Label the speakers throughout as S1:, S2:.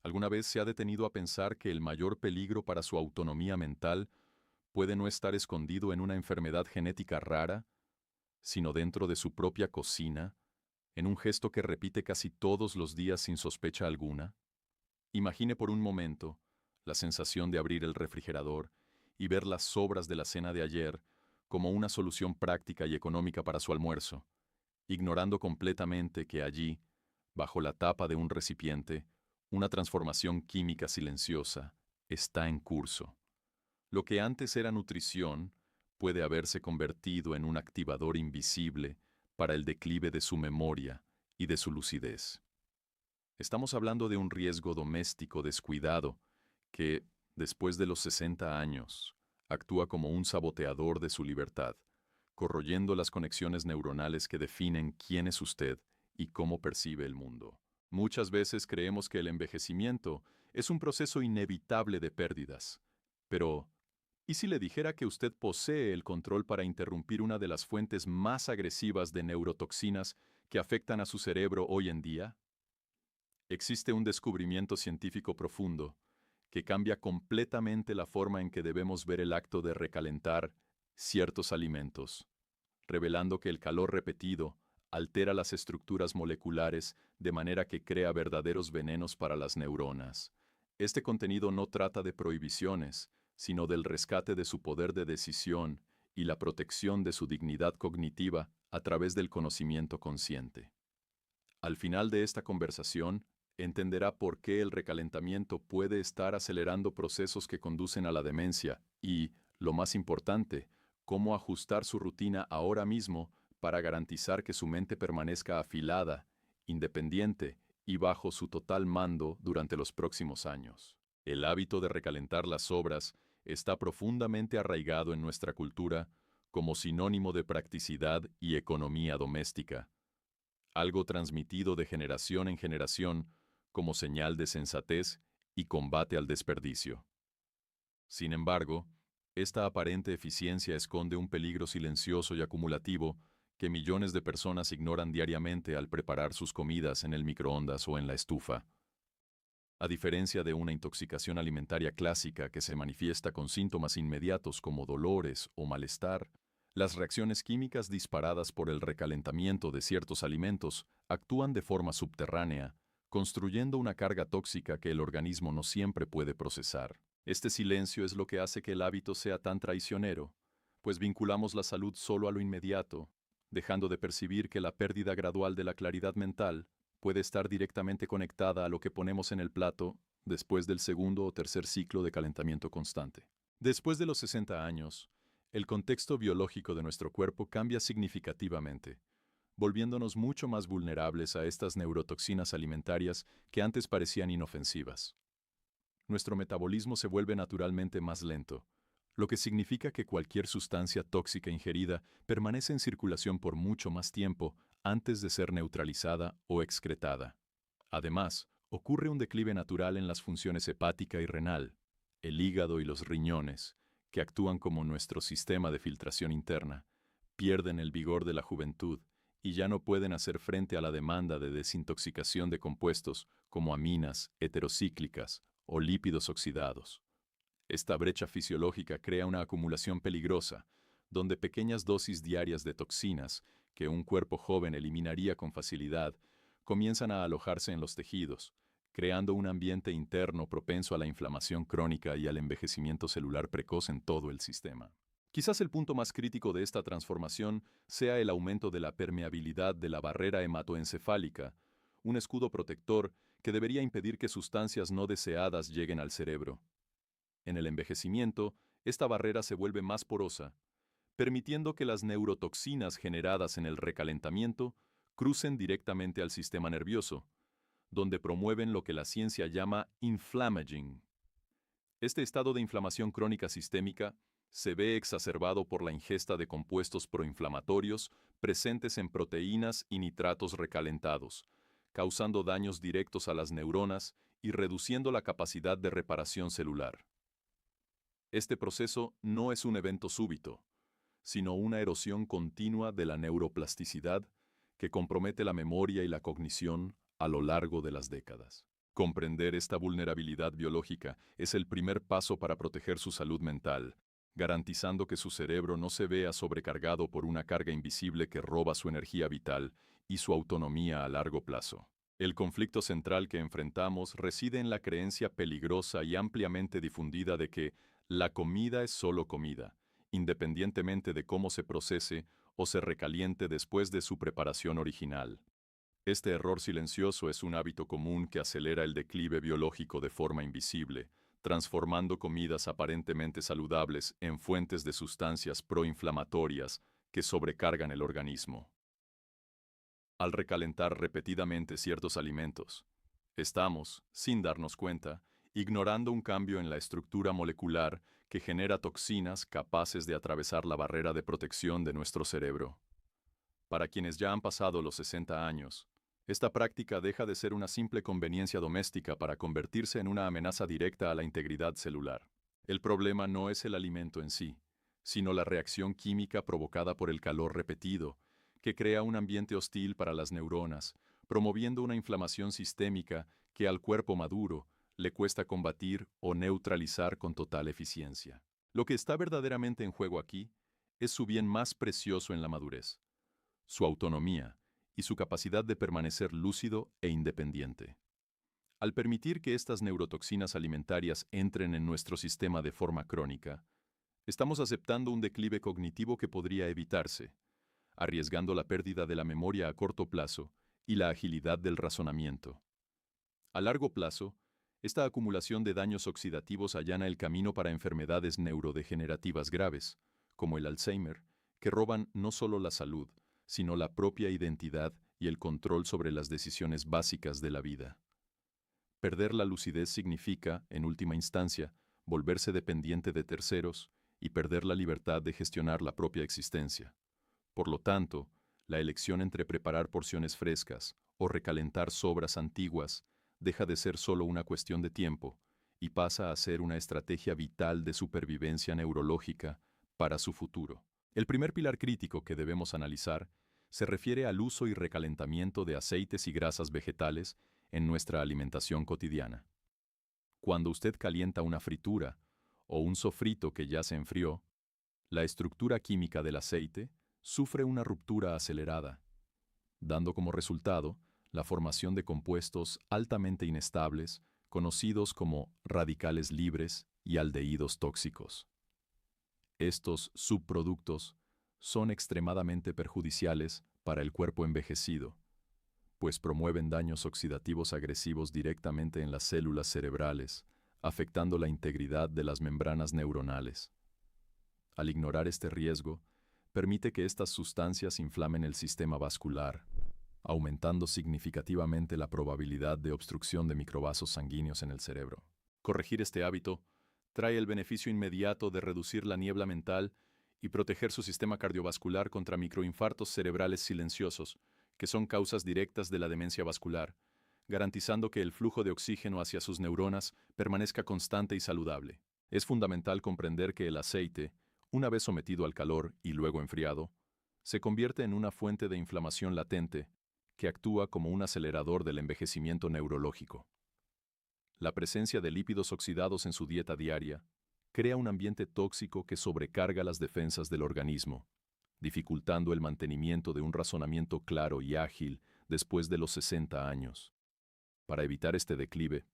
S1: ¿Alguna vez se ha detenido a pensar que el mayor peligro para su autonomía mental puede no estar escondido en una enfermedad genética rara, sino dentro de su propia cocina, en un gesto que repite casi todos los días sin sospecha alguna? Imagine por un momento la sensación de abrir el refrigerador y ver las sobras de la cena de ayer como una solución práctica y económica para su almuerzo, ignorando completamente que allí, bajo la tapa de un recipiente, una transformación química silenciosa está en curso. Lo que antes era nutrición puede haberse convertido en un activador invisible para el declive de su memoria y de su lucidez. Estamos hablando de un riesgo doméstico descuidado que, después de los 60 años, actúa como un saboteador de su libertad, corroyendo las conexiones neuronales que definen quién es usted y cómo percibe el mundo. Muchas veces creemos que el envejecimiento es un proceso inevitable de pérdidas, pero ¿y si le dijera que usted posee el control para interrumpir una de las fuentes más agresivas de neurotoxinas que afectan a su cerebro hoy en día? Existe un descubrimiento científico profundo que cambia completamente la forma en que debemos ver el acto de recalentar ciertos alimentos, revelando que el calor repetido altera las estructuras moleculares de manera que crea verdaderos venenos para las neuronas. Este contenido no trata de prohibiciones, sino del rescate de su poder de decisión y la protección de su dignidad cognitiva a través del conocimiento consciente. Al final de esta conversación, entenderá por qué el recalentamiento puede estar acelerando procesos que conducen a la demencia y, lo más importante, cómo ajustar su rutina ahora mismo para garantizar que su mente permanezca afilada, independiente y bajo su total mando durante los próximos años. El hábito de recalentar las sobras está profundamente arraigado en nuestra cultura como sinónimo de practicidad y economía doméstica, algo transmitido de generación en generación como señal de sensatez y combate al desperdicio. Sin embargo, esta aparente eficiencia esconde un peligro silencioso y acumulativo que millones de personas ignoran diariamente al preparar sus comidas en el microondas o en la estufa. A diferencia de una intoxicación alimentaria clásica que se manifiesta con síntomas inmediatos como dolores o malestar, las reacciones químicas disparadas por el recalentamiento de ciertos alimentos actúan de forma subterránea, construyendo una carga tóxica que el organismo no siempre puede procesar. Este silencio es lo que hace que el hábito sea tan traicionero, pues vinculamos la salud solo a lo inmediato, dejando de percibir que la pérdida gradual de la claridad mental puede estar directamente conectada a lo que ponemos en el plato después del segundo o tercer ciclo de calentamiento constante. Después de los 60 años, el contexto biológico de nuestro cuerpo cambia significativamente, volviéndonos mucho más vulnerables a estas neurotoxinas alimentarias que antes parecían inofensivas. Nuestro metabolismo se vuelve naturalmente más lento, lo que significa que cualquier sustancia tóxica ingerida permanece en circulación por mucho más tiempo antes de ser neutralizada o excretada. Además, ocurre un declive natural en las funciones hepática y renal, el hígado y los riñones, que actúan como nuestro sistema de filtración interna, pierden el vigor de la juventud y ya no pueden hacer frente a la demanda de desintoxicación de compuestos como aminas heterocíclicas o lípidos oxidados. Esta brecha fisiológica crea una acumulación peligrosa, donde pequeñas dosis diarias de toxinas, que un cuerpo joven eliminaría con facilidad, comienzan a alojarse en los tejidos, creando un ambiente interno propenso a la inflamación crónica y al envejecimiento celular precoz en todo el sistema. Quizás el punto más crítico de esta transformación sea el aumento de la permeabilidad de la barrera hematoencefálica, un escudo protector que debería impedir que sustancias no deseadas lleguen al cerebro. En el envejecimiento, esta barrera se vuelve más porosa, permitiendo que las neurotoxinas generadas en el recalentamiento crucen directamente al sistema nervioso, donde promueven lo que la ciencia llama inflammaging. Este estado de inflamación crónica sistémica se ve exacerbado por la ingesta de compuestos proinflamatorios presentes en proteínas y nitratos recalentados, causando daños directos a las neuronas y reduciendo la capacidad de reparación celular. Este proceso no es un evento súbito, sino una erosión continua de la neuroplasticidad que compromete la memoria y la cognición a lo largo de las décadas. Comprender esta vulnerabilidad biológica es el primer paso para proteger su salud mental, garantizando que su cerebro no se vea sobrecargado por una carga invisible que roba su energía vital y su autonomía a largo plazo. El conflicto central que enfrentamos reside en la creencia peligrosa y ampliamente difundida de que la comida es solo comida, independientemente de cómo se procese o se recaliente después de su preparación original. Este error silencioso es un hábito común que acelera el declive biológico de forma invisible, transformando comidas aparentemente saludables en fuentes de sustancias proinflamatorias que sobrecargan el organismo. Al recalentar repetidamente ciertos alimentos, estamos, sin darnos cuenta, ignorando un cambio en la estructura molecular que genera toxinas capaces de atravesar la barrera de protección de nuestro cerebro. Para quienes ya han pasado los 60 años, esta práctica deja de ser una simple conveniencia doméstica para convertirse en una amenaza directa a la integridad celular. El problema no es el alimento en sí, sino la reacción química provocada por el calor repetido, que crea un ambiente hostil para las neuronas, promoviendo una inflamación sistémica que al cuerpo maduro le cuesta combatir o neutralizar con total eficiencia. Lo que está verdaderamente en juego aquí es su bien más precioso en la madurez, su autonomía y su capacidad de permanecer lúcido e independiente. Al permitir que estas neurotoxinas alimentarias entren en nuestro sistema de forma crónica, estamos aceptando un declive cognitivo que podría evitarse, arriesgando la pérdida de la memoria a corto plazo y la agilidad del razonamiento. A largo plazo, esta acumulación de daños oxidativos allana el camino para enfermedades neurodegenerativas graves, como el Alzheimer, que roban no solo la salud, sino la propia identidad y el control sobre las decisiones básicas de la vida. Perder la lucidez significa, en última instancia, volverse dependiente de terceros y perder la libertad de gestionar la propia existencia. Por lo tanto, la elección entre preparar porciones frescas o recalentar sobras antiguas deja de ser solo una cuestión de tiempo y pasa a ser una estrategia vital de supervivencia neurológica para su futuro. El primer pilar crítico que debemos analizar se refiere al uso y recalentamiento de aceites y grasas vegetales en nuestra alimentación cotidiana. Cuando usted calienta una fritura o un sofrito que ya se enfrió, la estructura química del aceite sufre una ruptura acelerada, dando como resultado la formación de compuestos altamente inestables, conocidos como radicales libres y aldehídos tóxicos. Estos subproductos son extremadamente perjudiciales para el cuerpo envejecido, pues promueven daños oxidativos agresivos directamente en las células cerebrales, afectando la integridad de las membranas neuronales. Al ignorar este riesgo, permite que estas sustancias inflamen el sistema vascular, aumentando significativamente la probabilidad de obstrucción de microvasos sanguíneos en el cerebro. Corregir este hábito trae el beneficio inmediato de reducir la niebla mental y proteger su sistema cardiovascular contra microinfartos cerebrales silenciosos, que son causas directas de la demencia vascular, garantizando que el flujo de oxígeno hacia sus neuronas permanezca constante y saludable. Es fundamental comprender que el aceite, una vez sometido al calor y luego enfriado, se convierte en una fuente de inflamación latente que actúa como un acelerador del envejecimiento neurológico. La presencia de lípidos oxidados en su dieta diaria crea un ambiente tóxico que sobrecarga las defensas del organismo, dificultando el mantenimiento de un razonamiento claro y ágil después de los 60 años. Para evitar este declive,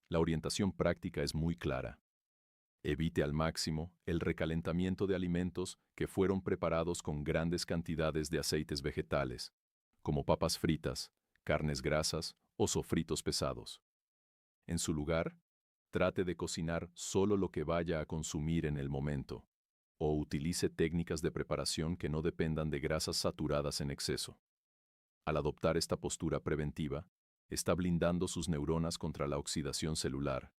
S1: la orientación práctica es muy clara. Evite al máximo el recalentamiento de alimentos que fueron preparados con grandes cantidades de aceites vegetales, como papas fritas, carnes grasas o sofritos pesados. En su lugar, trate de cocinar solo lo que vaya a consumir en el momento, o utilice técnicas de preparación que no dependan de grasas saturadas en exceso. Al adoptar esta postura preventiva, está blindando sus neuronas contra la oxidación celular,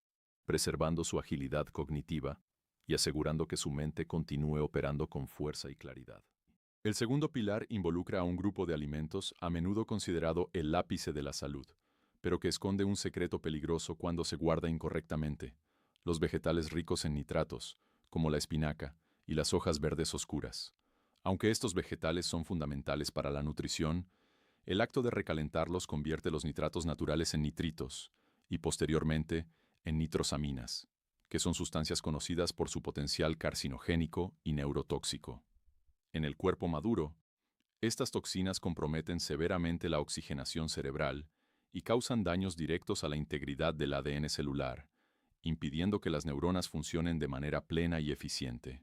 S1: preservando su agilidad cognitiva y asegurando que su mente continúe operando con fuerza y claridad. El segundo pilar involucra a un grupo de alimentos a menudo considerado el ápice de la salud, pero que esconde un secreto peligroso cuando se guarda incorrectamente: los vegetales ricos en nitratos, como la espinaca y las hojas verdes oscuras. Aunque estos vegetales son fundamentales para la nutrición, el acto de recalentarlos convierte los nitratos naturales en nitritos, y posteriormente en nitrosaminas, que son sustancias conocidas por su potencial carcinogénico y neurotóxico. En el cuerpo maduro, estas toxinas comprometen severamente la oxigenación cerebral y causan daños directos a la integridad del ADN celular, impidiendo que las neuronas funcionen de manera plena y eficiente.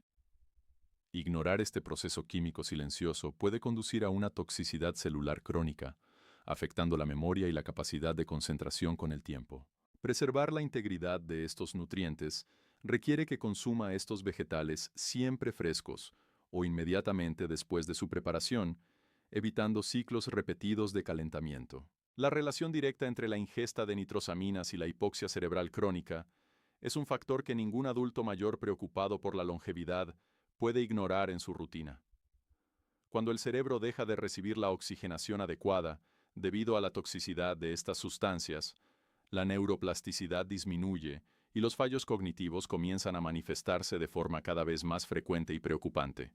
S1: Ignorar este proceso químico silencioso puede conducir a una toxicidad celular crónica, afectando la memoria y la capacidad de concentración con el tiempo. Preservar la integridad de estos nutrientes requiere que consuma estos vegetales siempre frescos o inmediatamente después de su preparación, evitando ciclos repetidos de calentamiento. La relación directa entre la ingesta de nitrosaminas y la hipoxia cerebral crónica es un factor que ningún adulto mayor preocupado por la longevidad puede ignorar en su rutina. Cuando el cerebro deja de recibir la oxigenación adecuada debido a la toxicidad de estas sustancias, la neuroplasticidad disminuye y los fallos cognitivos comienzan a manifestarse de forma cada vez más frecuente y preocupante.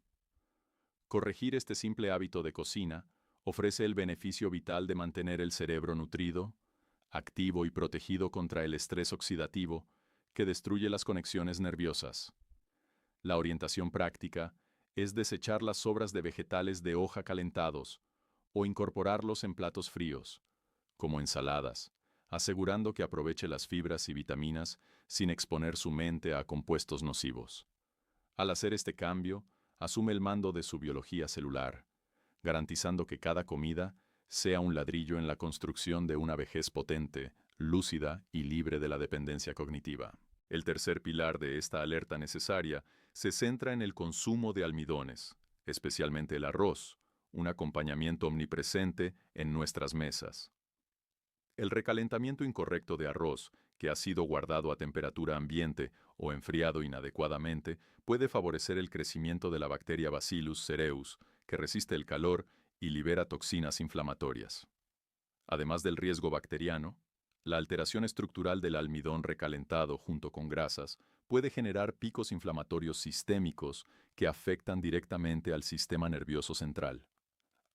S1: Corregir este simple hábito de cocina ofrece el beneficio vital de mantener el cerebro nutrido, activo y protegido contra el estrés oxidativo que destruye las conexiones nerviosas. La orientación práctica es desechar las sobras de vegetales de hoja calentados o incorporarlos en platos fríos, como ensaladas, asegurando que aproveche las fibras y vitaminas sin exponer su mente a compuestos nocivos. Al hacer este cambio, asume el mando de su biología celular, garantizando que cada comida sea un ladrillo en la construcción de una vejez potente, lúcida y libre de la dependencia cognitiva. El tercer pilar de esta alerta necesaria se centra en el consumo de almidones, especialmente el arroz, un acompañamiento omnipresente en nuestras mesas. El recalentamiento incorrecto de arroz, que ha sido guardado a temperatura ambiente o enfriado inadecuadamente, puede favorecer el crecimiento de la bacteria Bacillus cereus, que resiste el calor y libera toxinas inflamatorias. Además del riesgo bacteriano, la alteración estructural del almidón recalentado junto con grasas puede generar picos inflamatorios sistémicos que afectan directamente al sistema nervioso central.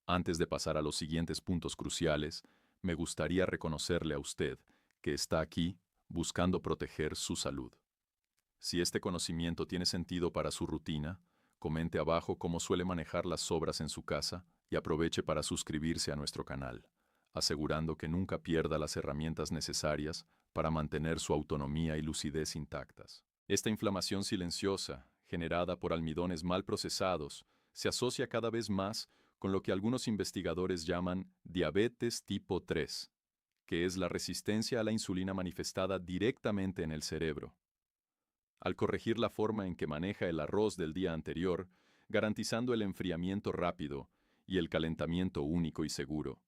S1: Antes de pasar a los siguientes puntos cruciales, me gustaría reconocerle a usted que está aquí buscando proteger su salud. Si este conocimiento tiene sentido para su rutina, comente abajo cómo suele manejar las sobras en su casa y aproveche para suscribirse a nuestro canal, asegurando que nunca pierda las herramientas necesarias para mantener su autonomía y lucidez intactas. Esta inflamación silenciosa, generada por almidones mal procesados, se asocia cada vez más con lo que algunos investigadores llaman diabetes tipo 3, que es la resistencia a la insulina manifestada directamente en el cerebro. Al corregir la forma en que maneja el arroz del día anterior, garantizando el enfriamiento rápido y el calentamiento único y seguro,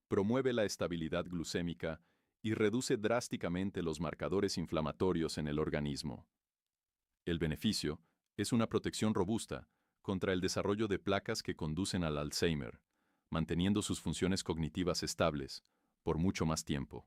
S1: promueve la estabilidad glucémica y reduce drásticamente los marcadores inflamatorios en el organismo. El beneficio es una protección robusta contra el desarrollo de placas que conducen al Alzheimer, manteniendo sus funciones cognitivas estables por mucho más tiempo.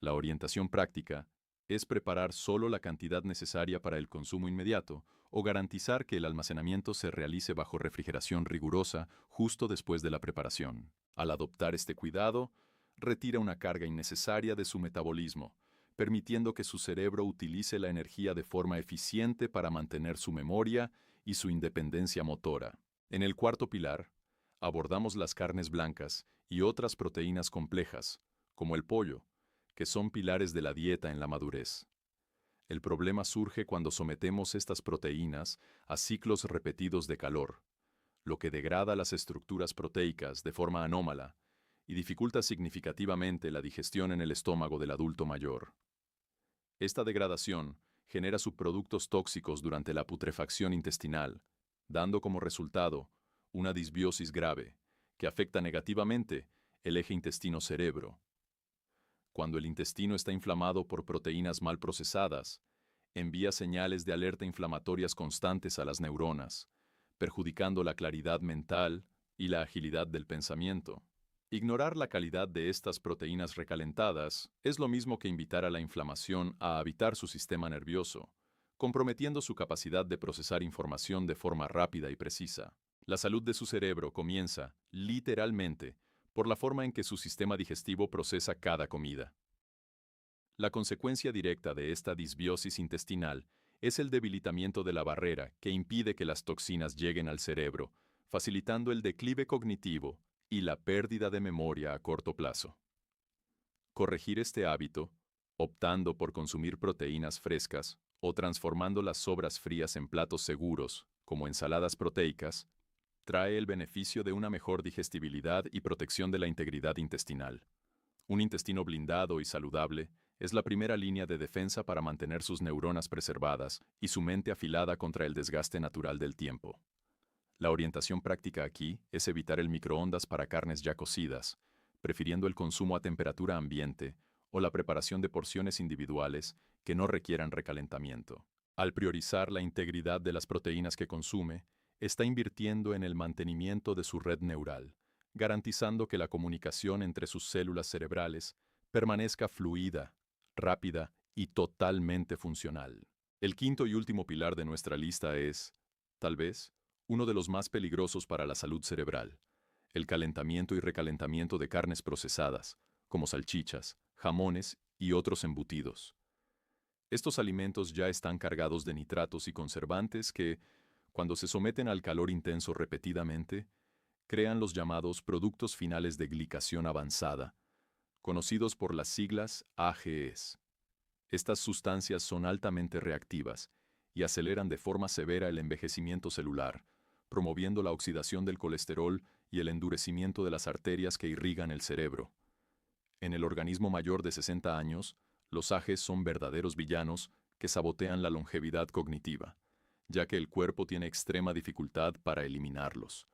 S1: La orientación práctica es preparar solo la cantidad necesaria para el consumo inmediato o garantizar que el almacenamiento se realice bajo refrigeración rigurosa justo después de la preparación. Al adoptar este cuidado, retira una carga innecesaria de su metabolismo, permitiendo que su cerebro utilice la energía de forma eficiente para mantener su memoria y su independencia motora. En el cuarto pilar, abordamos las carnes blancas y otras proteínas complejas, como el pollo, que son pilares de la dieta en la madurez. El problema surge cuando sometemos estas proteínas a ciclos repetidos de calor, lo que degrada las estructuras proteicas de forma anómala y dificulta significativamente la digestión en el estómago del adulto mayor. Esta degradación genera subproductos tóxicos durante la putrefacción intestinal, dando como resultado una disbiosis grave, que afecta negativamente el eje intestino-cerebro. Cuando el intestino está inflamado por proteínas mal procesadas, envía señales de alerta inflamatorias constantes a las neuronas, perjudicando la claridad mental y la agilidad del pensamiento. Ignorar la calidad de estas proteínas recalentadas es lo mismo que invitar a la inflamación a habitar su sistema nervioso, comprometiendo su capacidad de procesar información de forma rápida y precisa. La salud de su cerebro comienza, literalmente, por la forma en que su sistema digestivo procesa cada comida. La consecuencia directa de esta disbiosis intestinal es el debilitamiento de la barrera que impide que las toxinas lleguen al cerebro, facilitando el declive cognitivo y la pérdida de memoria a corto plazo. Corregir este hábito, optando por consumir proteínas frescas o transformando las sobras frías en platos seguros, como ensaladas proteicas, trae el beneficio de una mejor digestibilidad y protección de la integridad intestinal. Un intestino blindado y saludable es la primera línea de defensa para mantener sus neuronas preservadas y su mente afilada contra el desgaste natural del tiempo. La orientación práctica aquí es evitar el microondas para carnes ya cocidas, prefiriendo el consumo a temperatura ambiente o la preparación de porciones individuales que no requieran recalentamiento. Al priorizar la integridad de las proteínas que consume, está invirtiendo en el mantenimiento de su red neural, garantizando que la comunicación entre sus células cerebrales permanezca fluida, rápida y totalmente funcional. El quinto y último pilar de nuestra lista es, tal vez, uno de los más peligrosos para la salud cerebral: el calentamiento y recalentamiento de carnes procesadas, como salchichas, jamones y otros embutidos. Estos alimentos ya están cargados de nitratos y conservantes que, cuando se someten al calor intenso repetidamente, crean los llamados productos finales de glicación avanzada, conocidos por las siglas AGEs. Estas sustancias son altamente reactivas y aceleran de forma severa el envejecimiento celular, promoviendo la oxidación del colesterol y el endurecimiento de las arterias que irrigan el cerebro. En el organismo mayor de 60 años, los AGEs son verdaderos villanos que sabotean la longevidad cognitiva, ya que el cuerpo tiene extrema dificultad para eliminarlos,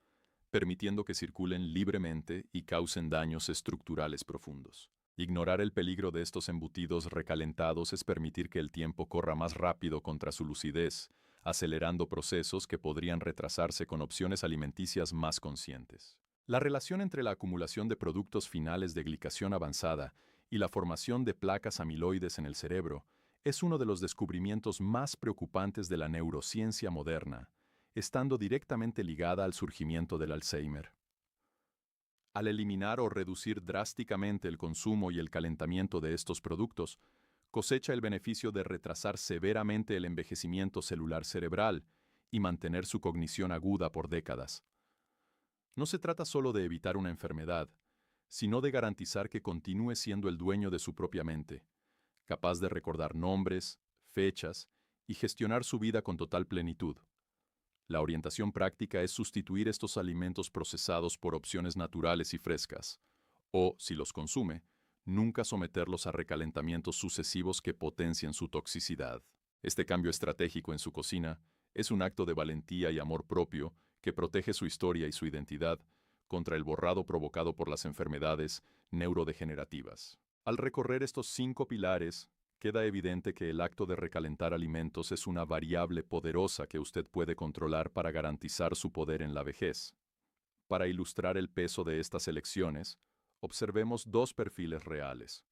S1: permitiendo que circulen libremente y causen daños estructurales profundos. Ignorar el peligro de estos embutidos recalentados es permitir que el tiempo corra más rápido contra su lucidez, acelerando procesos que podrían retrasarse con opciones alimenticias más conscientes. La relación entre la acumulación de productos finales de glicación avanzada y la formación de placas amiloides en el cerebro es uno de los descubrimientos más preocupantes de la neurociencia moderna, estando directamente ligada al surgimiento del Alzheimer. Al eliminar o reducir drásticamente el consumo y el calentamiento de estos productos, cosecha el beneficio de retrasar severamente el envejecimiento celular cerebral y mantener su cognición aguda por décadas. No se trata solo de evitar una enfermedad, sino de garantizar que continúe siendo el dueño de su propia mente, capaz de recordar nombres, fechas y gestionar su vida con total plenitud. La orientación práctica es sustituir estos alimentos procesados por opciones naturales y frescas, o, si los consume, nunca someterlos a recalentamientos sucesivos que potencien su toxicidad. Este cambio estratégico en su cocina es un acto de valentía y amor propio que protege su historia y su identidad contra el borrado provocado por las enfermedades neurodegenerativas. Al recorrer estos 5 pilares, queda evidente que el acto de recalentar alimentos es una variable poderosa que usted puede controlar para garantizar su poder en la vejez. Para ilustrar el peso de estas elecciones, observemos 2 perfiles reales.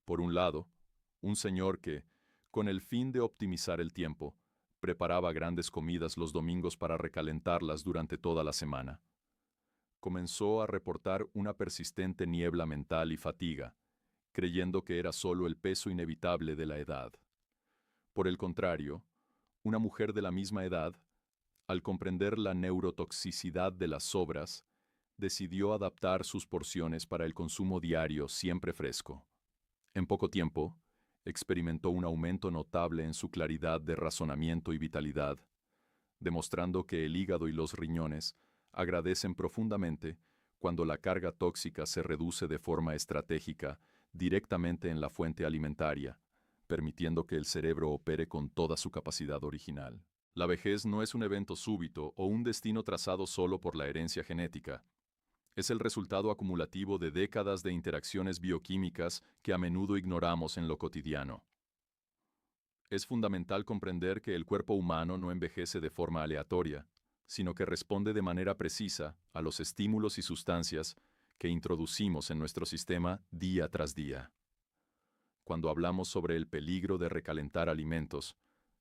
S1: Por un lado, un señor que, con el fin de optimizar el tiempo, preparaba grandes comidas los domingos para recalentarlas durante toda la semana. Comenzó a reportar una persistente niebla mental y fatiga, creyendo que era solo el peso inevitable de la edad. Por el contrario, una mujer de la misma edad, al comprender la neurotoxicidad de las sobras, decidió adaptar sus porciones para el consumo diario siempre fresco. En poco tiempo, experimentó un aumento notable en su claridad de razonamiento y vitalidad, demostrando que el hígado y los riñones agradecen profundamente cuando la carga tóxica se reduce de forma estratégica directamente en la fuente alimentaria, permitiendo que el cerebro opere con toda su capacidad original. La vejez no es un evento súbito o un destino trazado solo por la herencia genética. Es el resultado acumulativo de décadas de interacciones bioquímicas que a menudo ignoramos en lo cotidiano. Es fundamental comprender que el cuerpo humano no envejece de forma aleatoria, sino que responde de manera precisa a los estímulos y sustancias que introducimos en nuestro sistema día tras día. Cuando hablamos sobre el peligro de recalentar alimentos,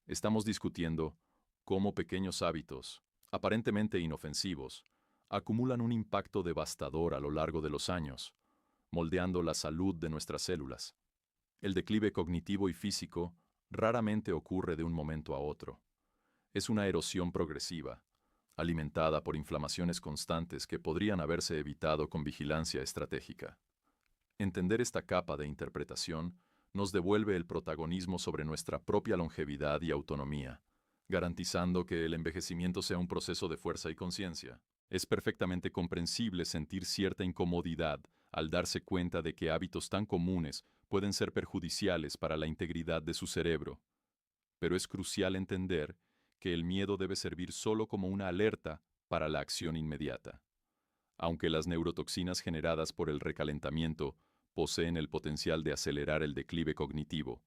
S1: estamos discutiendo cómo pequeños hábitos, aparentemente inofensivos, acumulan un impacto devastador a lo largo de los años, moldeando la salud de nuestras células. El declive cognitivo y físico raramente ocurre de un momento a otro. Es una erosión progresiva, alimentada por inflamaciones constantes que podrían haberse evitado con vigilancia estratégica. Entender esta capa de interpretación nos devuelve el protagonismo sobre nuestra propia longevidad y autonomía, garantizando que el envejecimiento sea un proceso de fuerza y conciencia. Es perfectamente comprensible sentir cierta incomodidad al darse cuenta de que hábitos tan comunes pueden ser perjudiciales para la integridad de su cerebro, pero es crucial entender que el miedo debe servir solo como una alerta para la acción inmediata. Aunque las neurotoxinas generadas por el recalentamiento poseen el potencial de acelerar el declive cognitivo,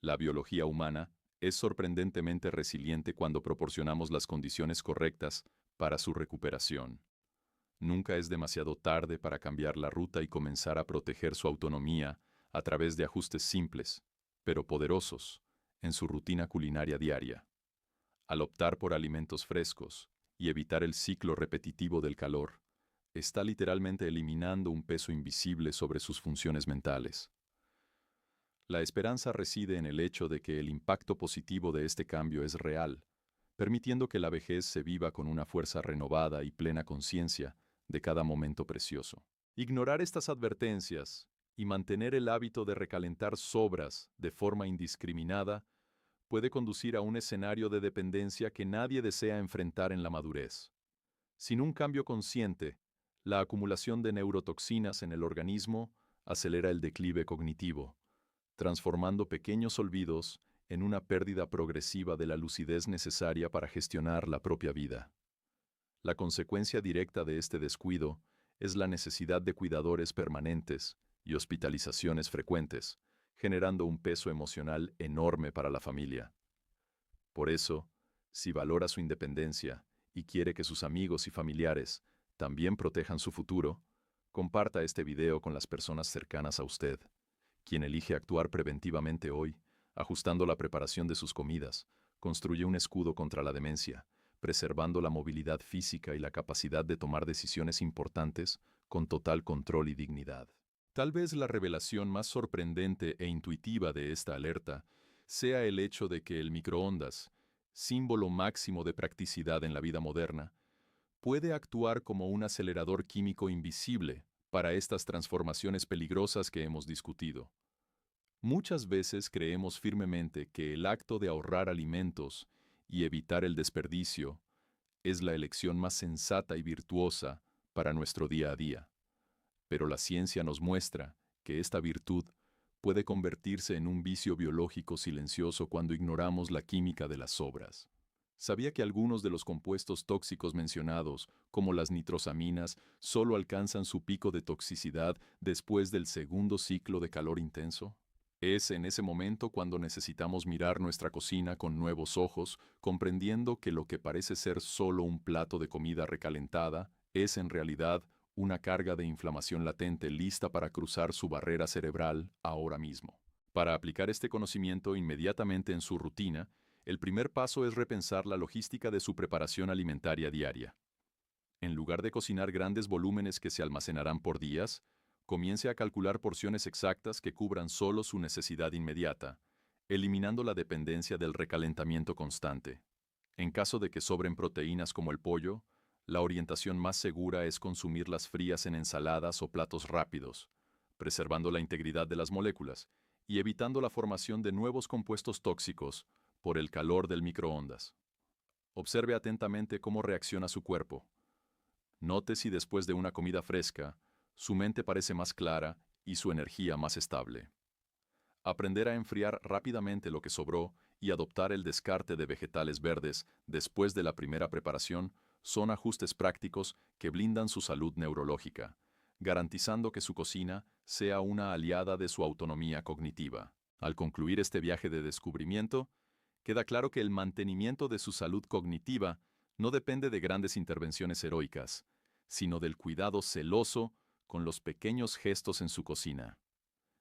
S1: la biología humana es sorprendentemente resiliente cuando proporcionamos las condiciones correctas para su recuperación. Nunca es demasiado tarde para cambiar la ruta y comenzar a proteger su autonomía a través de ajustes simples, pero poderosos, en su rutina culinaria diaria. Al optar por alimentos frescos y evitar el ciclo repetitivo del calor, está literalmente eliminando un peso invisible sobre sus funciones mentales. La esperanza reside en el hecho de que el impacto positivo de este cambio es real, permitiendo que la vejez se viva con una fuerza renovada y plena conciencia de cada momento precioso. Ignorar estas advertencias y mantener el hábito de recalentar sobras de forma indiscriminada puede conducir a un escenario de dependencia que nadie desea enfrentar en la madurez. Sin un cambio consciente, la acumulación de neurotoxinas en el organismo acelera el declive cognitivo, transformando pequeños olvidos en una pérdida progresiva de la lucidez necesaria para gestionar la propia vida. La consecuencia directa de este descuido es la necesidad de cuidadores permanentes y hospitalizaciones frecuentes, generando un peso emocional enorme para la familia. Por eso, si valora su independencia y quiere que sus amigos y familiares también protejan su futuro, comparta este video con las personas cercanas a usted. Quien elige actuar preventivamente hoy, ajustando la preparación de sus comidas, construye un escudo contra la demencia, preservando la movilidad física y la capacidad de tomar decisiones importantes con total control y dignidad. Tal vez la revelación más sorprendente e intuitiva de esta alerta sea el hecho de que el microondas, símbolo máximo de practicidad en la vida moderna, puede actuar como un acelerador químico invisible para estas transformaciones peligrosas que hemos discutido. Muchas veces creemos firmemente que el acto de ahorrar alimentos y evitar el desperdicio es la elección más sensata y virtuosa para nuestro día a día. Pero la ciencia nos muestra que esta virtud puede convertirse en un vicio biológico silencioso cuando ignoramos la química de las sobras. ¿Sabía que algunos de los compuestos tóxicos mencionados, como las nitrosaminas, solo alcanzan su pico de toxicidad después del segundo ciclo de calor intenso? Es en ese momento cuando necesitamos mirar nuestra cocina con nuevos ojos, comprendiendo que lo que parece ser solo un plato de comida recalentada es en realidad una carga de inflamación latente lista para cruzar su barrera cerebral ahora mismo. Para aplicar este conocimiento inmediatamente en su rutina, el primer paso es repensar la logística de su preparación alimentaria diaria. En lugar de cocinar grandes volúmenes que se almacenarán por días, comience a calcular porciones exactas que cubran solo su necesidad inmediata, eliminando la dependencia del recalentamiento constante. En caso de que sobren proteínas como el pollo, la orientación más segura es consumirlas frías en ensaladas o platos rápidos, preservando la integridad de las moléculas y evitando la formación de nuevos compuestos tóxicos por el calor del microondas. Observe atentamente cómo reacciona su cuerpo. Note si después de una comida fresca, su mente parece más clara y su energía más estable. Aprender a enfriar rápidamente lo que sobró y adoptar el descarte de vegetales verdes después de la primera preparación son ajustes prácticos que blindan su salud neurológica, garantizando que su cocina sea una aliada de su autonomía cognitiva. Al concluir este viaje de descubrimiento, queda claro que el mantenimiento de su salud cognitiva no depende de grandes intervenciones heroicas, sino del cuidado celoso con los pequeños gestos en su cocina.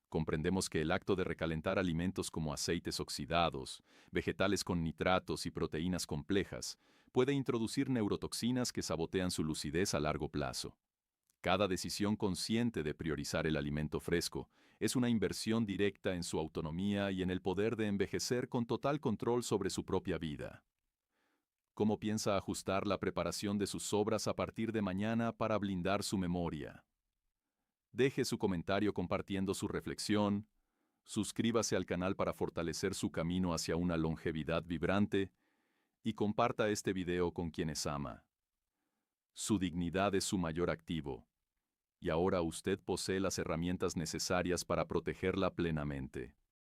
S1: Comprendemos que el acto de recalentar alimentos como aceites oxidados, vegetales con nitratos y proteínas complejas puede introducir neurotoxinas que sabotean su lucidez a largo plazo. Cada decisión consciente de priorizar el alimento fresco, Es una inversión directa en su autonomía y en el poder de envejecer con total control sobre su propia vida. ¿Cómo piensa ajustar la preparación de sus obras a partir de mañana para blindar su memoria? Deje su comentario compartiendo su reflexión, suscríbase al canal para fortalecer su camino hacia una longevidad vibrante y comparta este video con quienes ama. Su dignidad es su mayor activo, y ahora usted posee las herramientas necesarias para protegerla plenamente.